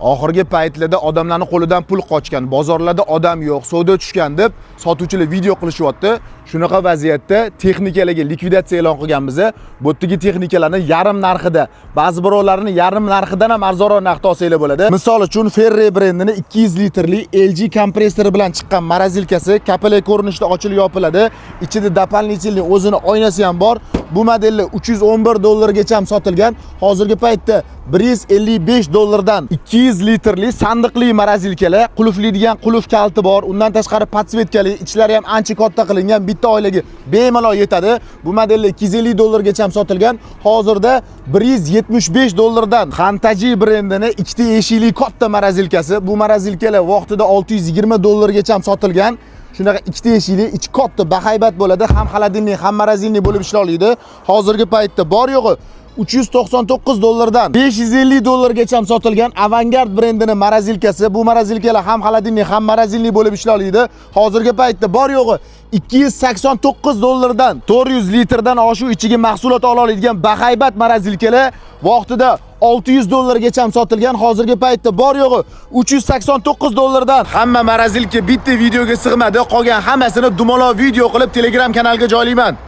oxirgi paytlarda odamlarning qo'lidan pul qochgan, bozorlarda odam yo'q, savdo tushgan deb sotuvchilar video qilishyapti. Shunaqa vaziyatda texnikalarga likvidatsiya e'lon qilganmiz. Bu yerdagi texnikalarni yarim narxida, ba'zi birovlarini yarim narxidan ham arzonroq narxda olsanglar bo'ladi. Misol uchun Ferrari brendining 200 litrli LG kompressori bilan chiqqan morozilkasi kapalak ko'rinishda ochilib yopiladi. Ichida doполнительный o'zini oynasi ham bor. Bu modellar $311 ham sotilgan. Hozirgi paytda $155 200 litrli sandiqli morozilkalar, qulflaydigan qulf kalti bor. Undan tashqari podsvetkali, ichlari ham ancha katta qilingan, bitta oilaga bemalol yetadi. Bu modellar $250 ham sotilgan. Hozirda $175 Xantaji brendining ikkita eshikli katta morozilkasi. Bu morozilkalar vaqtida $620 ham sotilgan. Shunaqa ikkita eshikli, ichi katta, bahaybat bo'ladi, ham xolodilnik, ham morozilnik bo'lib ishla oladi. Hozirgi paytda bor yo'g'i $399 $550 ham sotilgan Avangard brendining morozilkasi. Bu morozilkalar ham xolodilnik, ham morozilnik bo'lib ishla oladi. Hozirgi paytda bor yo'g'i $289 400 litrdan oshuv ichiga mahsulot ola oladigan bahaybat morozilkalar vaqtida $600 ham sotilgan. Hozirgi paytda bor yo'g'i $389 hamma morozilka bitta videoga sig'madi. Qolgan hammasini dumaloq video qilib Telegram kanalga joylayman.